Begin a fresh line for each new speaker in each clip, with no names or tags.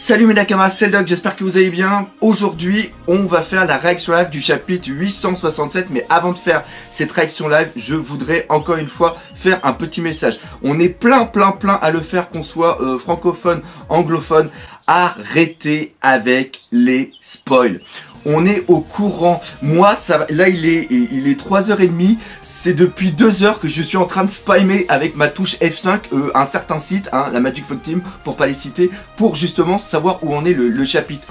Salut mes Nakamas, c'est le Doc, j'espère que vous allez bien. Aujourd'hui, on va faire la réaction live du chapitre 867. Mais avant de faire cette réaction live, je voudrais encore une fois faire un petit message. On est plein à le faire, qu'on soit francophone, anglophone. Arrêtez avec les spoils. On est au courant. Moi, ça va. Là, il est 3h30. C'est depuis 2 heures que je suis en train de spammer avec ma touche F5 un certain site, hein, la Magic Fuck Team, pour pas les citer, pour justement savoir où en est le chapitre.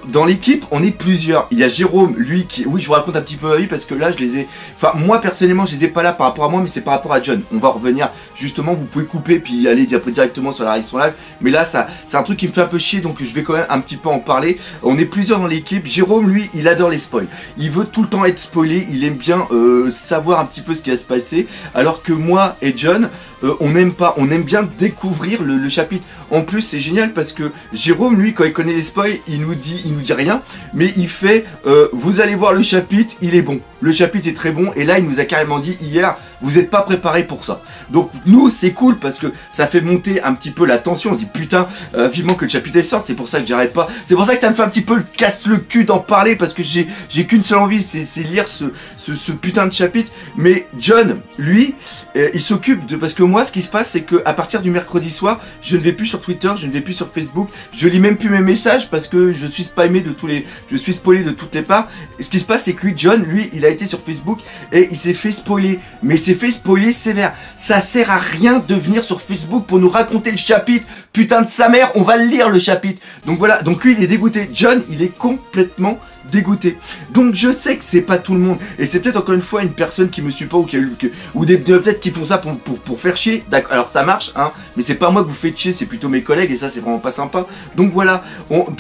Dans l'équipe, on est plusieurs. Il y a Jérôme, lui qui... Oui, je vous raconte un petit peu ma vie parce que là, je les ai... Enfin, moi, personnellement, je les ai pas là par rapport à moi, mais c'est par rapport à John. On va revenir, justement, vous pouvez couper puis aller directement sur la réaction live. Mais là, c'est un truc qui me fait un peu chier, donc je vais quand même un petit peu en parler. On est plusieurs dans l'équipe. Jérôme, lui, il adore les spoils. Il veut tout le temps être spoilé. Il aime bien savoir un petit peu ce qui va se passer. Alors que moi et John, on n'aime pas. On aime bien découvrir le chapitre. En plus, c'est génial parce que Jérôme, lui, quand il connaît les spoils, il nous dit rien, mais il fait vous allez voir le chapitre, il est bon, le chapitre est très bon. Et là il nous a carrément dit hier, vous n'êtes pas préparé pour ça. Donc nous c'est cool parce que ça fait monter un petit peu la tension. On se dit putain, vivement que le chapitre sorte. C'est pour ça que j'arrête pas, c'est pour ça que ça me fait un petit peu le casse le cul d'en parler, parce que j'ai qu'une seule envie, c'est lire ce putain de chapitre. Mais John, lui, il s'occupe de... Parce que moi ce qui se passe, c'est que à partir du mercredi soir, je ne vais plus sur Twitter, je ne vais plus sur Facebook, je lis même plus mes messages parce que je suis spammé de tous les... Je suis spoilé de toutes les parts. Et ce qui se passe, c'est que lui, John, lui, il a été sur Facebook et il s'est fait spoiler. Mais il s'est fait spoiler sévère. Ça sert à rien de venir sur Facebook pour nous raconter le chapitre. Putain de sa mère, on va le lire le chapitre. Donc voilà, donc lui, il est dégoûté. John, il est complètement dégoûté. Donc je sais que c'est pas tout le monde. Et c'est peut-être encore une fois une personne qui me suit pas ou des peut-être qui font ça pour faire chier. D'accord, alors ça marche, hein, mais c'est pas moi que vous faites chier, c'est plutôt mes collègues et ça c'est vraiment pas sympa. Donc voilà,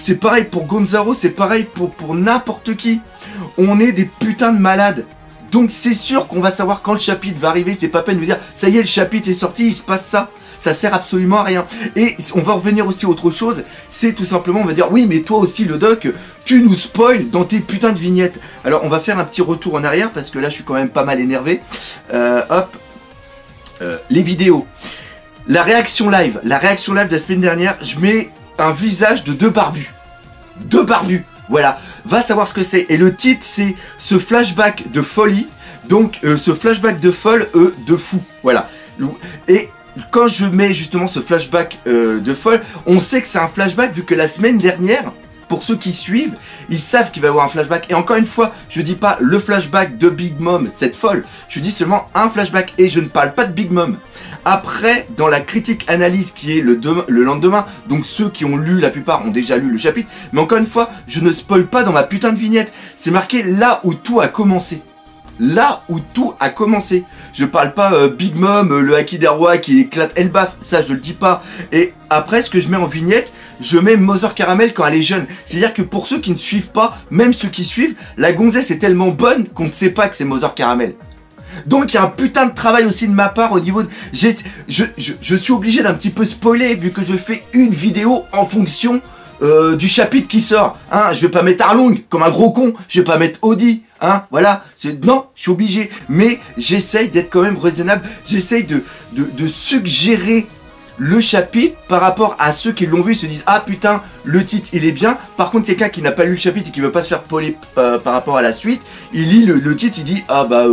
c'est pareil pour Gonzalo, c'est pareil pour n'importe qui. On est des putains de malades. Donc c'est sûr qu'on va savoir quand le chapitre va arriver. C'est pas peine de vous dire ça y est, le chapitre est sorti, il se passe ça. Ça sert absolument à rien. Et on va revenir aussi à autre chose. C'est tout simplement, on va dire oui, mais toi aussi le doc, tu nous spoil dans tes putains de vignettes. Alors on va faire un petit retour en arrière parce que là je suis quand même pas mal énervé. Hop, les vidéos, la réaction live de la semaine dernière, je mets un visage de deux barbus. Voilà, va savoir ce que c'est. Et le titre c'est ce flashback de folie. Donc ce flashback de folle, de fou. Voilà. Et quand je mets justement ce flashback de folle, on sait que c'est un flashback vu que la semaine dernière, pour ceux qui suivent, ils savent qu'il va y avoir un flashback. Et encore une fois, je dis pas le flashback de Big Mom, cette folle. Je dis seulement un flashback et je ne parle pas de Big Mom. Après, dans la critique analyse qui est le lendemain, donc ceux qui ont lu, la plupart ont déjà lu le chapitre. Mais encore une fois, je ne spoil pas dans ma putain de vignette. C'est marqué là où tout a commencé. Là où tout a commencé. Je parle pas Big Mom, le Haki des rois qui éclate Elbaf, ça je le dis pas. Et après ce que je mets en vignette, je mets Mother Caramel quand elle est jeune. C'est-à-dire que pour ceux qui ne suivent pas, même ceux qui suivent, la gonzesse est tellement bonne qu'on ne sait pas que c'est Mother Caramel. Donc il y a un putain de travail aussi de ma part au niveau de... Je suis obligé d'un petit peu spoiler vu que je fais une vidéo en fonction... du chapitre qui sort, hein, je vais pas mettre Arlong comme un gros con, je vais pas mettre Audi, hein, voilà, non, je suis obligé, mais j'essaye d'être quand même raisonnable, j'essaye de suggérer le chapitre par rapport à ceux qui l'ont vu, se disent ah putain, le titre il est bien. Par contre quelqu'un qui n'a pas lu le chapitre et qui veut pas se faire spoiler par rapport à la suite, il lit le titre, il dit ah bah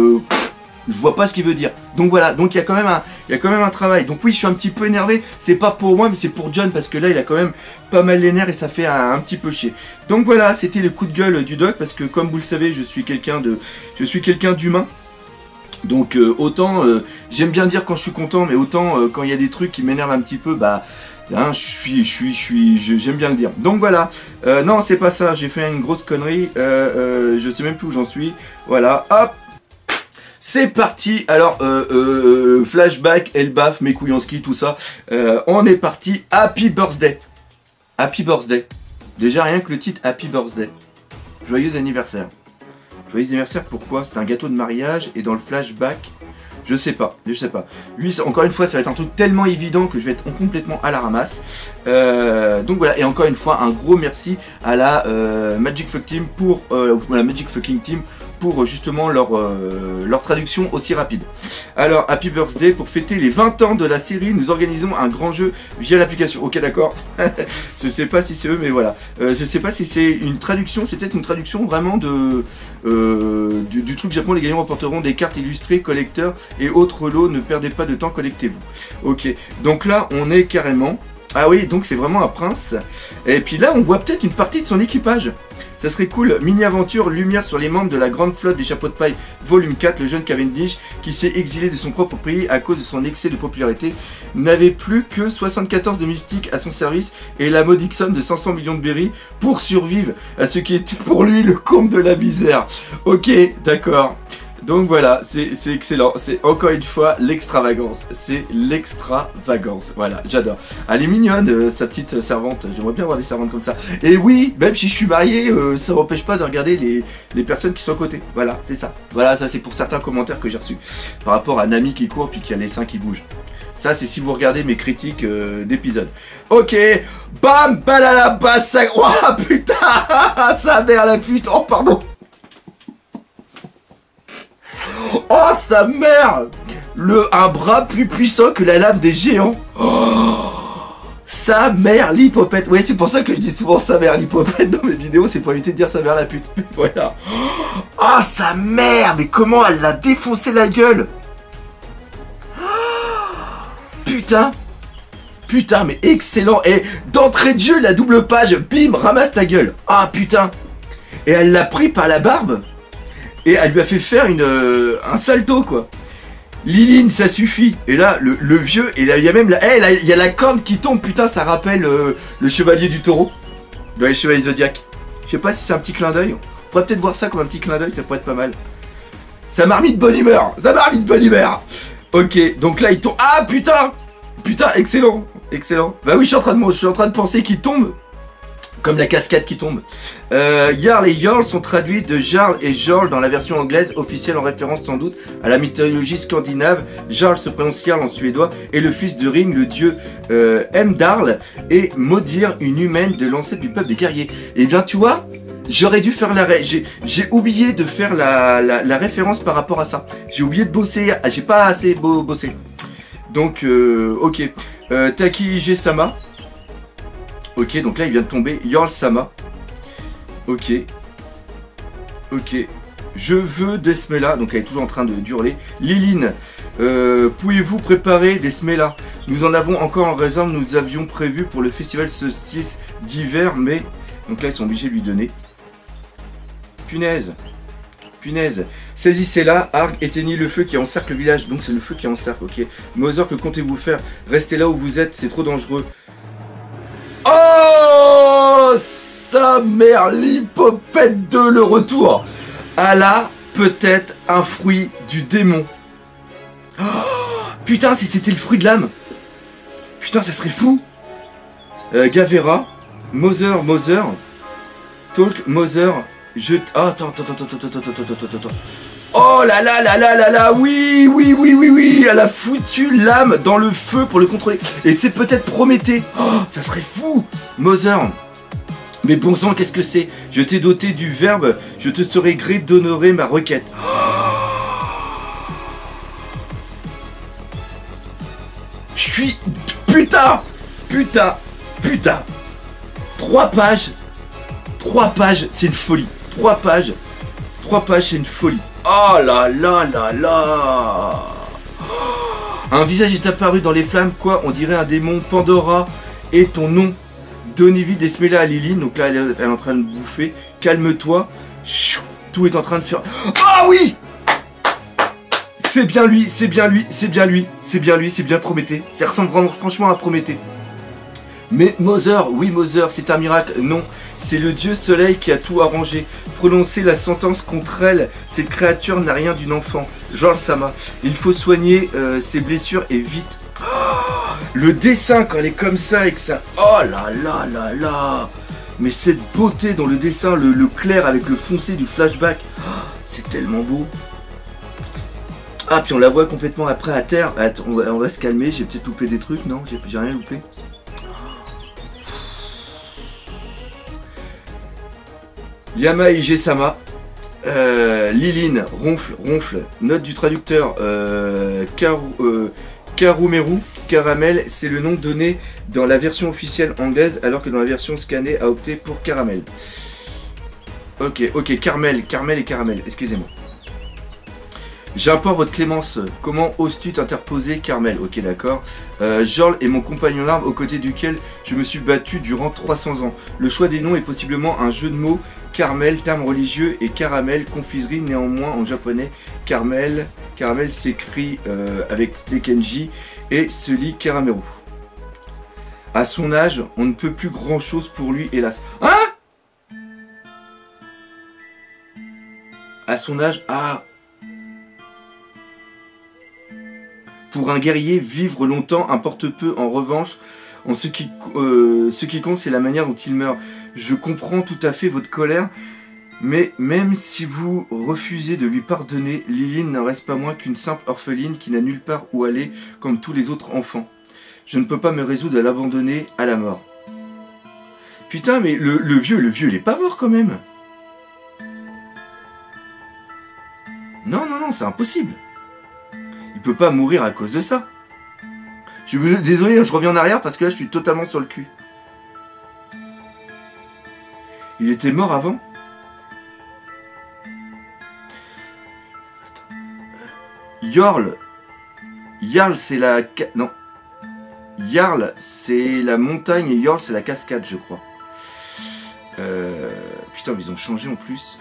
je vois pas ce qu'il veut dire. Donc voilà, donc il y a quand même un travail. Donc oui, je suis un petit peu énervé, c'est pas pour moi mais c'est pour John parce que là il a quand même pas mal les nerfs et ça fait un petit peu chier. Donc voilà, c'était le coup de gueule du doc parce que comme vous le savez, je suis quelqu'un d'humain. Donc autant j'aime bien dire quand je suis content, mais autant quand il y a des trucs qui m'énervent un petit peu, bah hein, j'aime bien le dire. Donc voilà, non c'est pas ça, j'ai fait une grosse connerie, je sais même plus où j'en suis. Voilà, hop. C'est parti. Alors flashback, Elbaf, mes couilles en ski, tout ça. On est parti. Happy birthday. Happy birthday. Déjà rien que le titre Happy birthday. Joyeux anniversaire. Joyeux anniversaire, pourquoi? C'est un gâteau de mariage et dans le flashback, je sais pas. Lui, encore une fois, ça va être un truc tellement évident que je vais être complètement à la ramasse. Donc voilà, et encore une fois, un gros merci à la Magic Fuck Team pour la Magic Fucking Team pour justement leur traduction aussi rapide. Alors, Happy Birthday, pour fêter les 20 ans de la série, nous organisons un grand jeu via l'application. Ok, d'accord. Je sais pas si c'est eux, mais voilà. Je sais pas si c'est une traduction, c'est peut-être une traduction vraiment du truc Japon. Les gagnants remporteront des cartes illustrées, collecteurs et autres lots. Ne perdez pas de temps, connectez-vous. Ok, donc là, on est carrément... Ah oui, donc c'est vraiment un prince. Et puis là, on voit peut-être une partie de son équipage. Ça serait cool. Mini-aventure, lumière sur les membres de la grande flotte des chapeaux de paille, volume 4. Le jeune Cavendish, qui s'est exilé de son propre pays à cause de son excès de popularité, n'avait plus que 74 domestiques à son service et la modique somme de 500 millions de berries pour survivre à ce qui était pour lui le comble de la misère. Ok, d'accord. Donc voilà, c'est excellent, c'est encore une fois l'extravagance, c'est l'extravagance, voilà, j'adore. Elle est mignonne, sa petite servante, j'aimerais bien avoir des servantes comme ça. Et oui, même si je suis marié, ça m'empêche pas de regarder les personnes qui sont à côté, voilà, c'est ça. Voilà, ça c'est pour certains commentaires que j'ai reçus, par rapport à Nami qui court puis qui a les seins qui bougent. Ça c'est si vous regardez mes critiques d'épisodes. Ok, bam, balala, bassa, oh putain, sa mère la pute, oh pardon. Oh sa mère, un bras plus puissant que la lame des géants. Oh, sa mère l'hippopète. Ouais, c'est pour ça que je dis souvent sa mère l'hippopète dans mes vidéos. C'est pour éviter de dire sa mère la pute. Voilà. Oh sa mère, mais comment elle l'a défoncé la gueule. Putain. Putain, mais excellent. Et d'entrée de jeu, la double page, bim, ramasse ta gueule. Ah putain. Et elle l'a pris par la barbe. Et elle lui a fait faire un salto, quoi. Liline, ça suffit. Et là, le vieux, et là, il y a même il y a la corne qui tombe. Putain, ça rappelle le chevalier du taureau. Dans les chevaliers Zodiac. Je sais pas si c'est un petit clin d'œil. On pourrait peut-être voir ça comme un petit clin d'œil, ça pourrait être pas mal. Ça m'a remis de bonne humeur. Ça m'a remis de bonne humeur. Ok, donc là, il tombe. Ah, putain. Putain, excellent. Excellent. Bah oui, je suis en train de penser qu'il tombe. Comme la cascade qui tombe. Jarl et Jarl sont traduits de Jarl et Jorl dans la version anglaise officielle en référence sans doute à la mythologie scandinave. Jarl se prononce Jarl en suédois et le fils de Ring, le dieu Heimdall, et Modir, une humaine de l'ancêtre du peuple des guerriers. Et bien tu vois, j'aurais dû faire j'ai oublié de faire la référence par rapport à ça. J'ai oublié de bosser, j'ai pas assez bossé. Donc ok. Taki G-sama. Ok, donc là il vient de tomber Jarl Sama. Ok. Ok. Je veux des smellas. Donc elle est toujours en train de hurler. Liline, pouvez-vous préparer des smellas? Nous en avons encore en réserve. Nous avions prévu pour le festival solstice d'hiver. Mais. Donc là ils sont obligés de lui donner. Punaise. Punaise. Saisissez-la. Arg, éteignez le feu qui encercle le village. Donc c'est le feu qui encercle. Ok. Mother, que comptez-vous faire? Restez là où vous êtes. C'est trop dangereux. Oh, sa mère, l'hippopète de le retour. Elle a peut-être un fruit du démon. Oh, putain, si c'était le fruit de l'âme. Putain, ça serait fou. Gavera, Mother, Talk, Mother, je... Oh, attends. Oh là là là là là là, oui, elle a foutu l'âme dans le feu pour le contrôler. Et c'est peut-être Prométhée. Oh, ça serait fou. Mother. Mais bon sang, qu'est-ce que c'est? Je t'ai doté du verbe, je te serai gré d'honorer ma requête. Je suis... Putain. 3 pages, c'est une folie. 3 pages, c'est une folie. Oh là là là là. Un visage est apparu dans les flammes, quoi, on dirait un démon. Pandora et ton nom. Donnez vite des smellas à Liline. Donc là, elle est en train de bouffer. Calme-toi. Tout est en train de faire... Ah oui. C'est bien lui, c'est bien Prométhée. Ça ressemble vraiment franchement à Prométhée. Mais Mother, oui Mother, c'est un miracle. Non, c'est le dieu soleil qui a tout arrangé. Prononcez la sentence contre elle. Cette créature n'a rien d'une enfant. Jarl Sama, il faut soigner ses blessures et vite. Oh, le dessin quand elle est comme ça et que ça... Oh là là là là. Mais cette beauté dans le dessin, le clair avec le foncé du flashback. Oh, c'est tellement beau. Ah, puis on la voit complètement après à terre. Attends, on va se calmer, j'ai peut-être loupé des trucs, non? J'ai rien loupé. Yama Ige-sama, Liline, ronfle, ronfle. Note du traducteur, Karumeru, caramel, c'est le nom donné dans la version officielle anglaise, alors que dans la version scannée a opté pour caramel. Ok, Carmel et caramel, excusez-moi. J'implore votre clémence. Comment oses-tu t'interposer, Carmel? Ok, d'accord. Jorl est mon compagnon d'armes aux côtés duquel je me suis battu durant 300 ans. Le choix des noms est possiblement un jeu de mots. Carmel, terme religieux, et caramel, confiserie, néanmoins en japonais. Caramel s'écrit avec Tekenji et se lit Karameru. À son âge, on ne peut plus grand chose pour lui, hélas. Hein? À son âge, ah. Pour un guerrier, vivre longtemps importe peu. En revanche, ce qui compte, c'est la manière dont il meurt. Je comprends tout à fait votre colère, mais même si vous refusez de lui pardonner, Liline n'en reste pas moins qu'une simple orpheline qui n'a nulle part où aller, comme tous les autres enfants. Je ne peux pas me résoudre à l'abandonner à la mort. Putain, mais le vieux, il est pas mort quand même. Non, c'est impossible. Il peut pas mourir à cause de ça. Je suis désolé, je reviens en arrière parce que là je suis totalement sur le cul. Il était mort avant. Jarl c'est la... Non. Jarl c'est la montagne et Jarl c'est la cascade, je crois. Putain, mais ils ont changé en plus.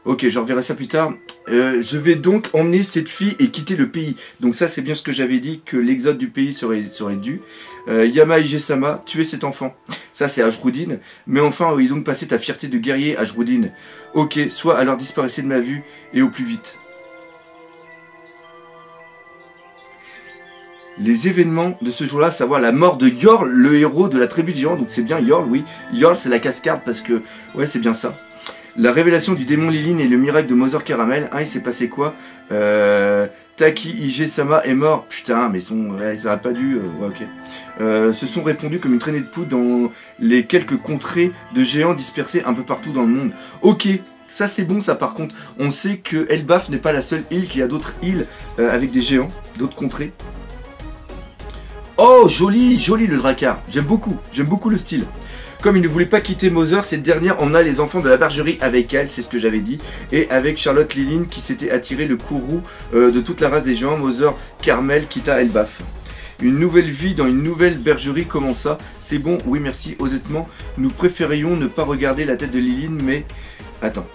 Ok, je reverrai ça plus tard. Je vais donc emmener cette fille et quitter le pays. Donc ça, c'est bien ce que j'avais dit, que l'exode du pays serait dû. Yama Ige-sama, tuer cet enfant. Ça, c'est Ajroudine. Mais enfin, oui, donc passer ta fierté de guerrier, Ajroudine. Ok, soit alors disparaissez de ma vue, et au plus vite. Les événements de ce jour-là, savoir la mort de Jarl, le héros de la tribu de géants. Donc c'est bien Jarl, oui. Jarl, c'est la cascade, parce que... Ouais, c'est bien ça. La révélation du démon Liline et le miracle de Mother Caramel. Hein, il s'est passé quoi? Taki Ige-sama est mort. Putain, mais ils auraient pas dû... ouais, ok. Se sont répandus comme une traînée de poudre dans les quelques contrées de géants dispersés un peu partout dans le monde. Ok, ça c'est bon ça par contre. On sait que Elbaf n'est pas la seule île, qu'il y a d'autres îles avec des géants, d'autres contrées. Oh, joli le Drakkar. J'aime beaucoup le style. Comme il ne voulait pas quitter Mother, cette dernière emmena les enfants de la bergerie avec elle, c'est ce que j'avais dit, et avec Charlotte Liline qui s'était attiré le courroux de toute la race des géants, Mother Carmel quitta Elbaf. Une nouvelle vie dans une nouvelle bergerie commença. C'est bon, oui merci, honnêtement, nous préférions ne pas regarder la tête de Liline, mais... Attends.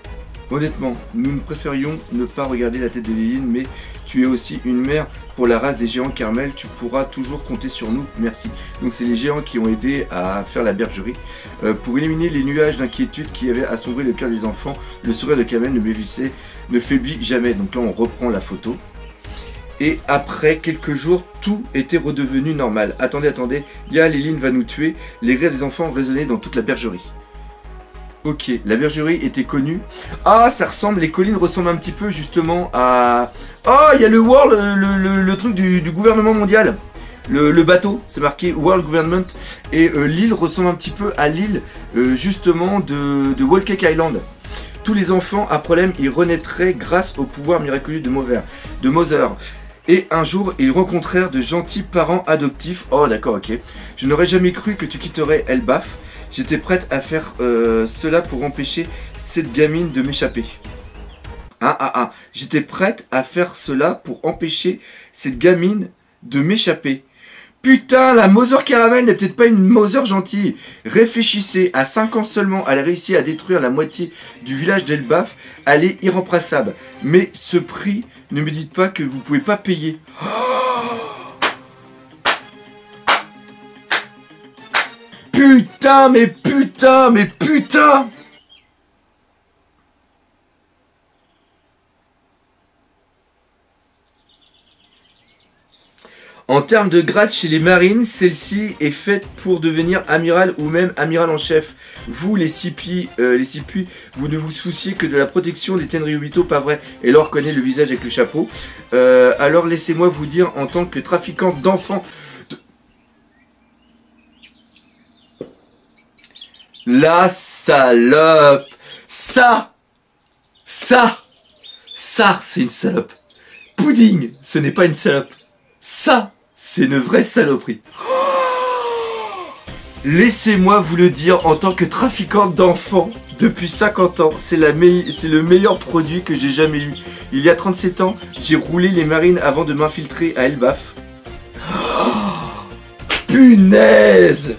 Honnêtement, nous préférions ne pas regarder la tête de Liline, mais tu es aussi une mère pour la race des géants Carmel, tu pourras toujours compter sur nous, merci. Donc c'est les géants qui ont aidé à faire la bergerie. Pour éliminer les nuages d'inquiétude qui avaient assombri le cœur des enfants, le sourire de Carmel ne faiblit jamais. Donc là on reprend la photo. Et après quelques jours, tout était redevenu normal. Attendez, Liline va nous tuer. Les rires des enfants résonnaient dans toute la bergerie. Ok, la bergerie était connue. Ah, ça ressemble, les collines ressemblent un petit peu justement à... Oh, il y a le World, le truc du gouvernement mondial. Le bateau, c'est marqué World Government. Et l'île ressemble un petit peu à l'île justement de Whole Cake Island. Tous les enfants à problème y renaîtraient grâce au pouvoir miraculeux de Mother. Et un jour, ils rencontrèrent de gentils parents adoptifs. Oh, d'accord, ok. Je n'aurais jamais cru que tu quitterais Elbaf. J'étais prête à faire cela pour empêcher cette gamine de m'échapper. J'étais prête à faire cela pour empêcher cette gamine de m'échapper. Putain, la Mother Caramel n'est peut-être pas une Mother gentille. Réfléchissez, à 5 ans seulement, elle a réussi à détruire la moitié du village d'Elbaf. Elle est irremplaçable. Mais ce prix, ne me dites pas que vous pouvez pas payer. Putain, mais putain! En termes de grade chez les marines, celle-ci est faite pour devenir amiral ou même amiral en chef. Vous, les Sipi, vous ne vous souciez que de la protection des Tenryubito, pas vrai? Et là, on reconnaît le visage avec le chapeau. Alors, laissez-moi vous dire, en tant que trafiquante d'enfants... La salope! Ça, Ça, c'est une salope. Pudding, ce n'est pas une salope. Ça, c'est une vraie saloperie. Laissez-moi vous le dire, en tant que trafiquante d'enfants, depuis 50 ans, c'est le meilleur produit que j'ai jamais eu. Il y a 37 ans, j'ai roulé les marines avant de m'infiltrer à Elbaf. Punaise!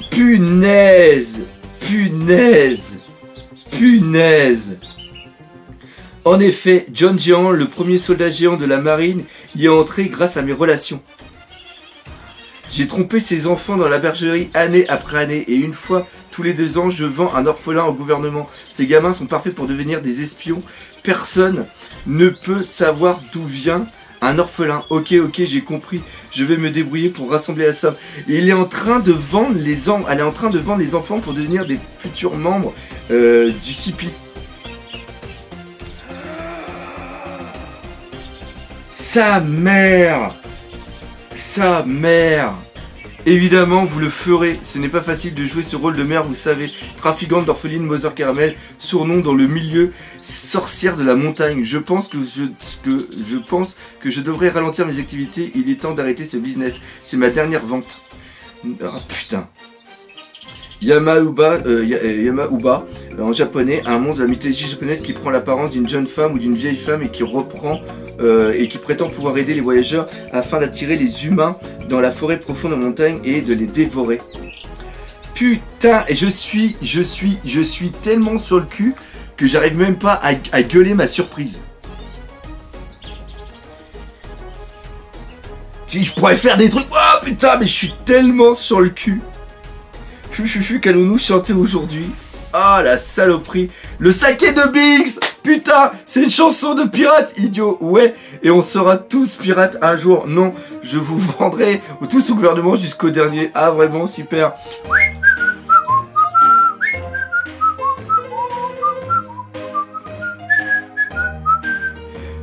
Punaise! Punaise! Punaise! En effet, John Géant, le premier soldat géant de la marine, y est entré grâce à mes relations. J'ai trompé ces enfants dans la bergerie année après année et une fois tous les 2 ans, je vends un orphelin au gouvernement. Ces gamins sont parfaits pour devenir des espions. Personne ne peut savoir d'où vient un orphelin. Ok, j'ai compris. Je vais me débrouiller pour rassembler la somme. Et il est en train de vendre elle est en train de vendre les enfants pour devenir des futurs membres du CIPI. Sa mère! Sa mère! Évidemment, vous le ferez. Ce n'est pas facile de jouer ce rôle de mère, vous savez. Trafiquante d'orpheline Mother Caramel, surnom dans le milieu sorcière de la montagne. Je pense que je devrais ralentir mes activités. Il est temps d'arrêter ce business. C'est ma dernière vente. Ah putain. Yamauba, en japonais, un monstre de la mythologie japonaise qui prend l'apparence d'une jeune femme ou d'une vieille femme et qui prétend pouvoir aider les voyageurs afin d'attirer les humains dans la forêt profonde de montagne et de les dévorer. Putain, et je suis tellement sur le cul que j'arrive même pas à gueuler ma surprise. Si je pourrais faire des trucs, oh putain, mais je suis tellement sur le cul. Qu'allons-nous chanter aujourd'hui? Ah, la saloperie. Le saké de Binks. Putain, c'est une chanson de pirate, idiot. Ouais, et on sera tous pirates un jour. Non, je vous vendrai tous au gouvernement jusqu'au dernier. Ah, vraiment, super.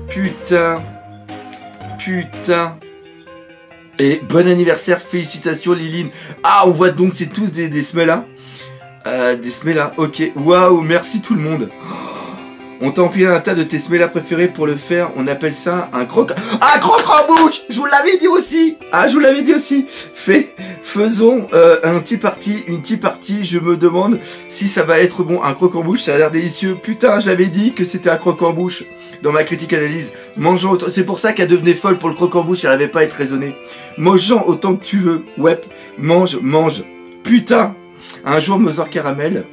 Putain. Et bon anniversaire, félicitations Liline. Ah, on voit donc c'est tous des smellas. Des smellas, ok. Waouh, merci tout le monde. On t'a empilé un tas de tes smellas préférés pour le faire. On appelle ça un croc en bouche. Je vous l'avais dit aussi. Ah, je vous l'avais dit aussi. Faisons une petite partie. Je me demande si ça va être bon. Un croc en bouche, ça a l'air délicieux. Putain, je l'avais dit que c'était un croc en bouche. Dans ma critique analyse, mangeant autant... C'est pour ça qu'elle devenait folle pour le croc en bouche, qu'elle n'avait pas à être raisonnée. Mangeant autant que tu veux. Ouais, mange. Putain. Un jour, Mother Caramel,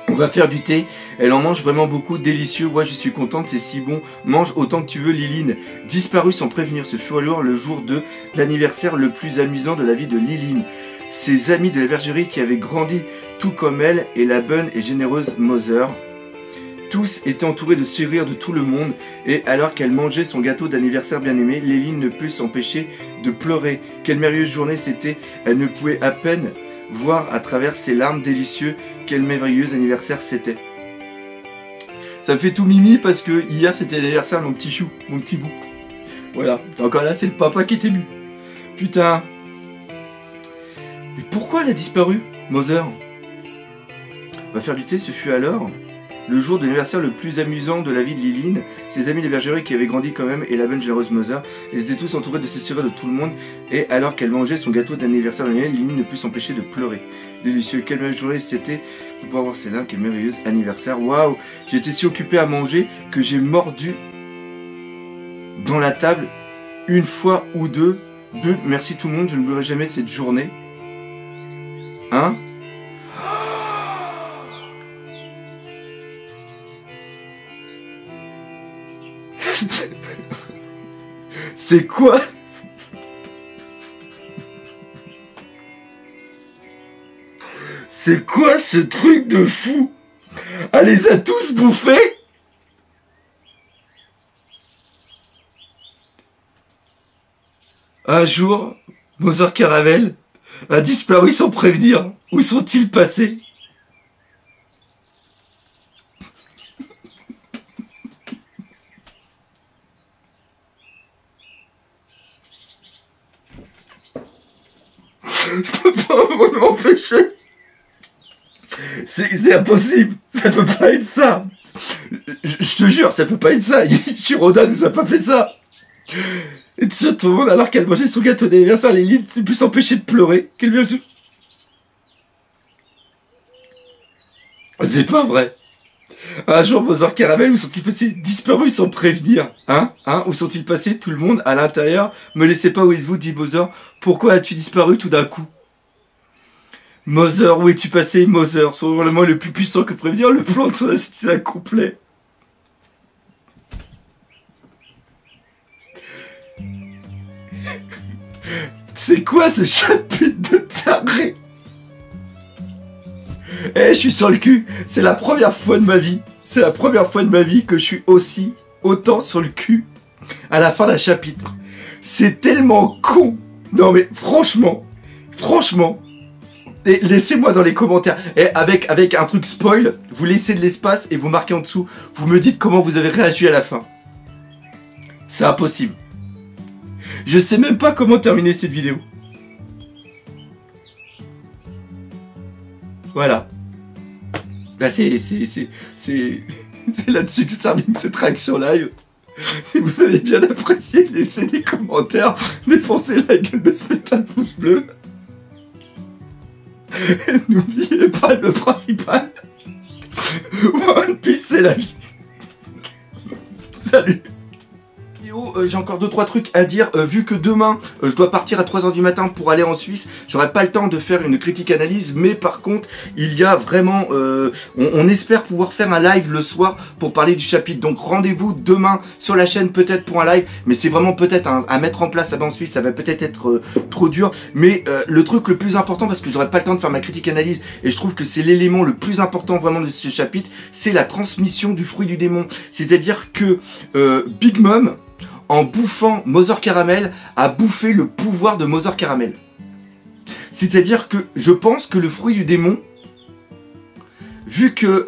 on va faire du thé. Elle en mange vraiment beaucoup, délicieux. Ouais, je suis contente, c'est si bon. Mange autant que tu veux, Liline. Disparue sans prévenir, ce fut alors le jour de l'anniversaire le plus amusant de la vie de Liline. Ses amis de la bergerie qui avaient grandi tout comme elle et la bonne et généreuse Mother. Tous étaient entourés de sourires de tout le monde, et alors qu'elle mangeait son gâteau d'anniversaire bien-aimé, Liline ne put s'empêcher de pleurer. Quelle merveilleuse journée c'était, elle ne pouvait à peine voir à travers ses larmes délicieuses quel merveilleux anniversaire c'était. Ça me fait tout mimi parce que hier c'était l'anniversaire de mon petit chou, mon petit bout. Voilà, encore là c'est le papa qui était ému. Putain. Mais pourquoi elle a disparu, Mother? On va faire du thé, ce fut alors le jour de l'anniversaire le plus amusant de la vie de Liline. Ses amis de bergerie qui avaient grandi quand même et la bonne généreuse Mother. Ils étaient tous entourés de ses sourires de tout le monde. Et alors qu'elle mangeait son gâteau d'anniversaire de Liline, Liline ne put s'empêcher de pleurer. Délicieux, quelle merveilleuse journée c'était pour pouvoir voir celle-là, quel merveilleux anniversaire. Waouh, j'étais si occupé à manger que j'ai mordu dans la table une fois ou deux. Merci tout le monde, je ne n'oublierai jamais cette journée. Hein? C'est quoi? C'est quoi ce truc de fou? Elle les a tous bouffés? Un jour, Mother Caramel a disparu sans prévenir. Où sont-ils passés? Je peux pas m'empêcher. C'est impossible. Ça peut pas être ça. Je te jure, ça peut pas être ça. Shiroda nous a pas fait ça. Et tout le monde, alors qu'elle mangeait son gâteau d'anniversaire, Lily ne s'est plus s'empêcher de pleurer. Qu'elle vient tout. C'est pas vrai. Un jour, Mother Caramel, où sont-ils passés? Disparus sans prévenir. Hein? Où sont-ils passés? Tout le monde à l'intérieur. Me laissez pas, où êtes-vous, dit Mother. Pourquoi as-tu disparu tout d'un coup? Mother, où es-tu passé, Mother? Sont le mot le plus puissant que prévenir, le plan de son assassinat complet. C'est quoi ce chapitre de taré? Eh, je suis sur le cul. C'est la première fois de ma vie. C'est la première fois de ma vie que je suis autant sur le cul à la fin d'un chapitre. C'est tellement con. Non mais franchement. Et laissez-moi dans les commentaires. Et avec un truc spoil, vous laissez de l'espace et vous marquez en dessous. Vous me dites comment vous avez réagi à la fin. C'est impossible. Je sais même pas comment terminer cette vidéo. Voilà. Là, c'est là-dessus que se termine cette réaction live. Si vous avez bien apprécié, laissez des commentaires, défoncez la gueule de ce putain de pouce bleu. N'oubliez pas le principal. One Piece, c'est la vie. Salut. J'ai encore 2-3 trucs à dire, vu que demain je dois partir à 3 h du matin pour aller en Suisse, j'aurai pas le temps de faire une critique analyse, mais par contre il y a vraiment, on espère pouvoir faire un live le soir pour parler du chapitre, donc rendez-vous demain sur la chaîne peut-être pour un live, mais c'est vraiment peut-être à mettre en place là-bas en Suisse, ça va peut-être être trop dur, mais le truc le plus important, parce que j'aurai pas le temps de faire ma critique analyse, et je trouve que c'est l'élément le plus important vraiment de ce chapitre, c'est la transmission du fruit du démon, c'est-à-dire que Big Mom, en bouffant Mother Caramel, a bouffé le pouvoir de Mother Caramel. C'est-à-dire que je pense que le fruit du démon, vu que...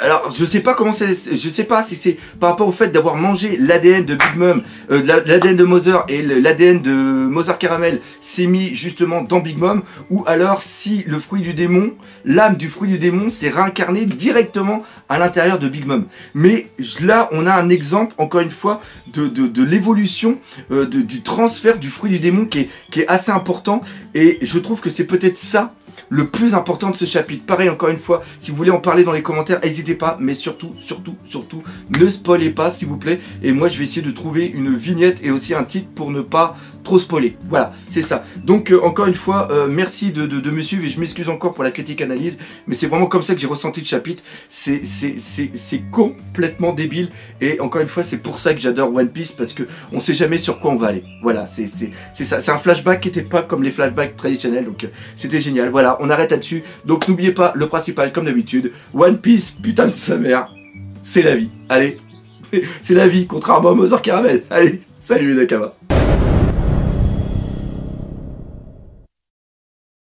alors, je sais pas comment c'est... Je sais pas si c'est par rapport au fait d'avoir mangé l'ADN de Big Mom, l'ADN de Mother et l'ADN de Mother Caramel s'est mis justement dans Big Mom, ou alors si le fruit du démon, l'âme du fruit du démon s'est réincarnée directement à l'intérieur de Big Mom. Mais là, on a un exemple, encore une fois, de l'évolution, du transfert du fruit du démon qui est assez important, et je trouve que c'est peut-être ça le plus important de ce chapitre. Pareil, encore une fois, si vous voulez en parler dans les commentaires, n'hésitez pas, mais surtout, ne spoilez pas, s'il vous plaît. Et moi, je vais essayer de trouver une vignette et aussi un titre pour ne pas trop spoiler. Voilà, c'est ça. Donc, encore une fois, merci de me suivre et je m'excuse encore pour la critique analyse, mais c'est vraiment comme ça que j'ai ressenti le chapitre. C'est complètement débile. Et encore une fois, c'est pour ça que j'adore One Piece, parce que on sait jamais sur quoi on va aller. Voilà, c'est ça. C'est un flashback qui n'était pas comme les flashbacks traditionnels, donc c'était génial. Voilà, on arrête là-dessus. Donc n'oubliez pas le principal, comme d'habitude, One Piece, putain de sa mère, c'est la vie. Allez, c'est la vie, contrairement à Mother Caramel. Allez, salut les Nakama.